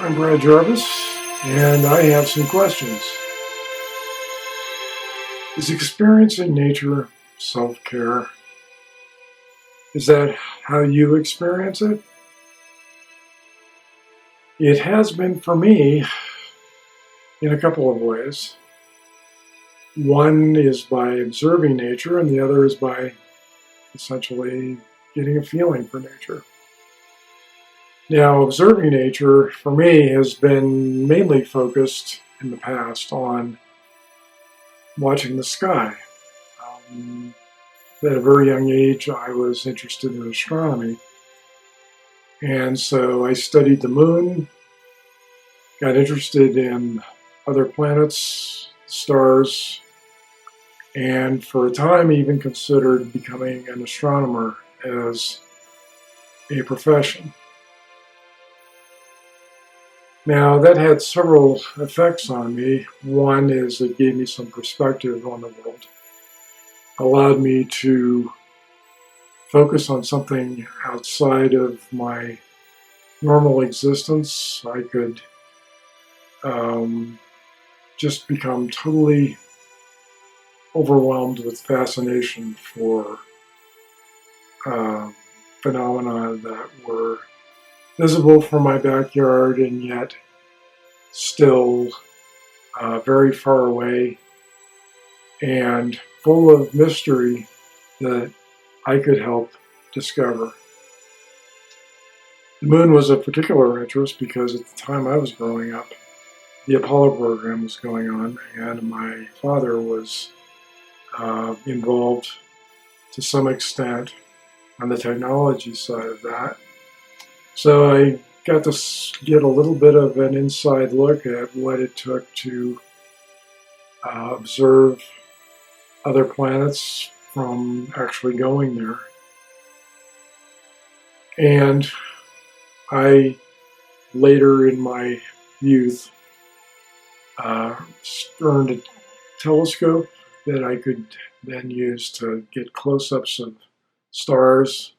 I'm Brad Jarvis, and I have some questions. Is experiencing nature self-care? Is that how you experience it? It has been for me in a couple of ways. One is by observing nature, and the other is by essentially getting a feeling for nature. Now, observing nature for me has been mainly focused in the past on watching the sky. At a very young age, I was interested in astronomy. And so I studied the moon, got interested in other planets, stars, and for a time even considered becoming an astronomer as a profession. Now, that had several effects on me. One is it gave me some perspective on the world, allowed me to focus on something outside of my normal existence. I could just become totally overwhelmed with fascination for phenomena that were visible from my backyard and yet still very far away and full of mystery that I could help discover. The moon was of particular interest because at the time I was growing up, the Apollo program was going on, and my father was involved to some extent on the technology side of that. So I got to get a little bit of an inside look at what it took to observe other planets from actually going there. And I later in my youth earned a telescope that I could then use to get close-ups of stars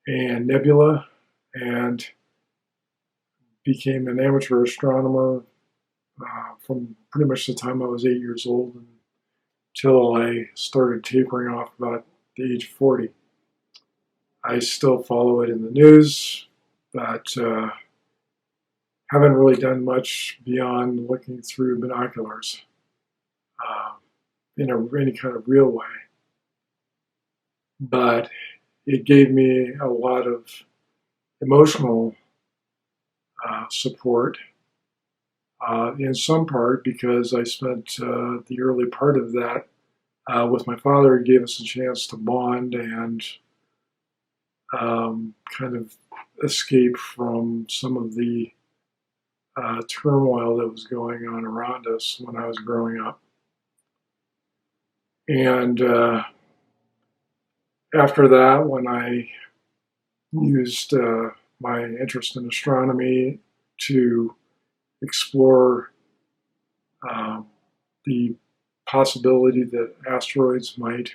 and nebula, and became an amateur astronomer from pretty much the time I was 8 years old until I started tapering off about the age of 40. I still follow it in the news, but haven't really done much beyond looking through binoculars in any kind of real way. But it gave me a lot of emotional support, in some part because I spent the early part of that with my father. It gave us a chance to bond and kind of escape from some of the turmoil that was going on around us when I was growing up. And after that, when I used my interest in astronomy to explore the possibility that asteroids might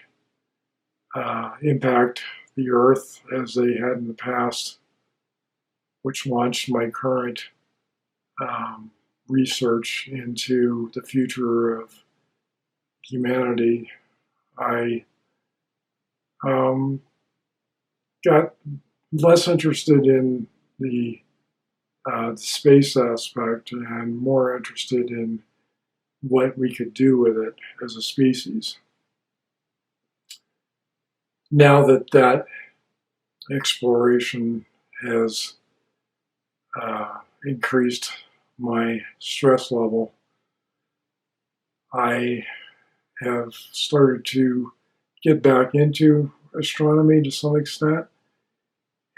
impact the Earth as they had in the past, which launched my current research into the future of humanity, I got less interested in the space aspect and more interested in what we could do with it as a species. Now that that exploration has increased my stress level, I have started to get back into astronomy to some extent.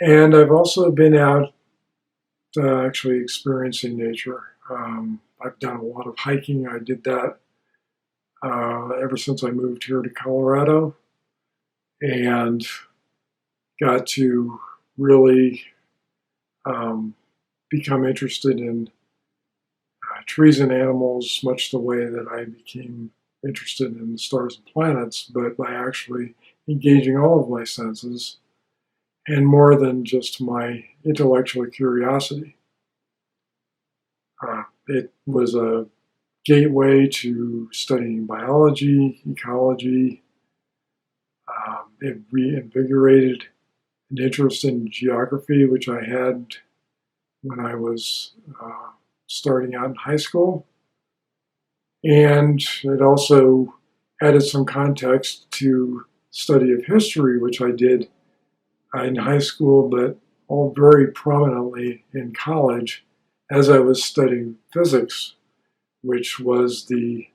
And I've also been out actually experiencing nature. I've done a lot of hiking. I did that ever since I moved here to Colorado, and got to really become interested in trees and animals, much the way that I became interested in the stars and planets, but by actually engaging all of my senses and more than just my intellectual curiosity. It was a gateway to studying biology, ecology. It reinvigorated an interest in geography, which I had when I was starting out in high school. And it also added some context to study of history, which I did in high school, but all very prominently in college as I was studying physics, which was the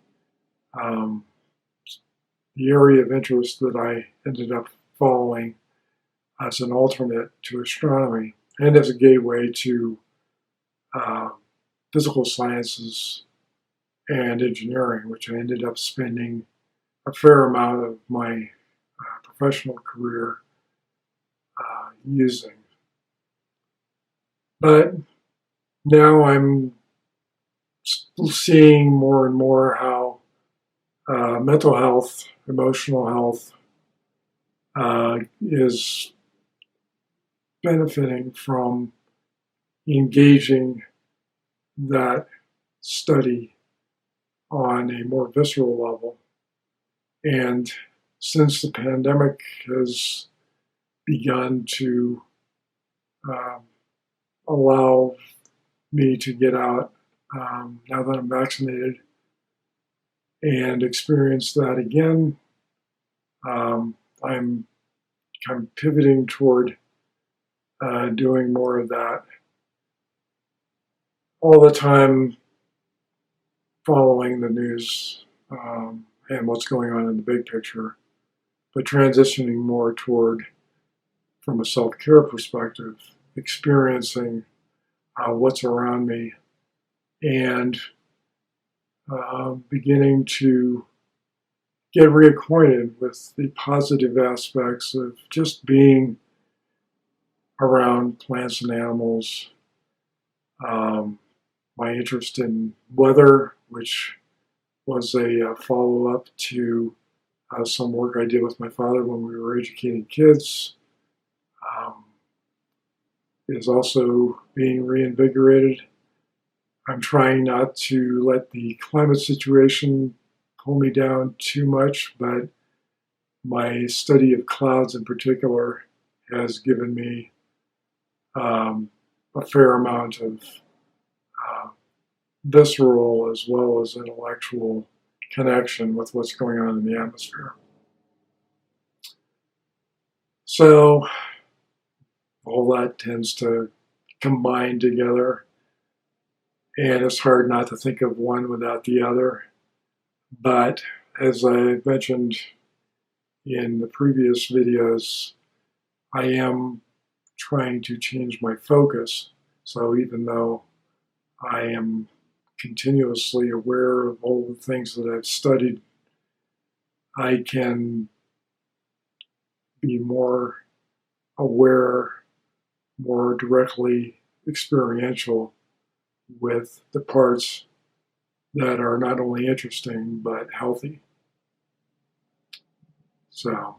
area of interest that I ended up following as an alternate to astronomy and as a gateway to uh, physical sciences and engineering, which I ended up spending a fair amount of my professional career using. But now I'm seeing more and more how mental health, emotional health is benefiting from engaging that study on a more visceral level. And since the pandemic has begun to allow me to get out now that I'm vaccinated and experience that again, I'm kind of pivoting toward doing more of that all the time, following the news and what's going on in the big picture, but transitioning more toward, from a self-care perspective, experiencing what's around me and beginning to get reacquainted with the positive aspects of just being around plants and animals. My interest in weather, which was a follow-up to some work I did with my father when we were educating kids, is also being reinvigorated. I'm trying not to let the climate situation pull me down too much, but my study of clouds in particular has given me a fair amount of visceral as well as intellectual connection with what's going on in the atmosphere. So all that tends to combine together, and it's hard not to think of one without the other. But as I mentioned in the previous videos, I am trying to change my focus. So even though I am continuously aware of all the things that I've studied, I can be more aware, more directly experiential with the parts that are not only interesting but healthy. So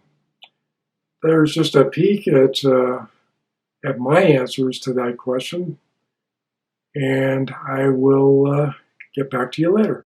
there's just a peek at my answers to that question, and I will get back to you later.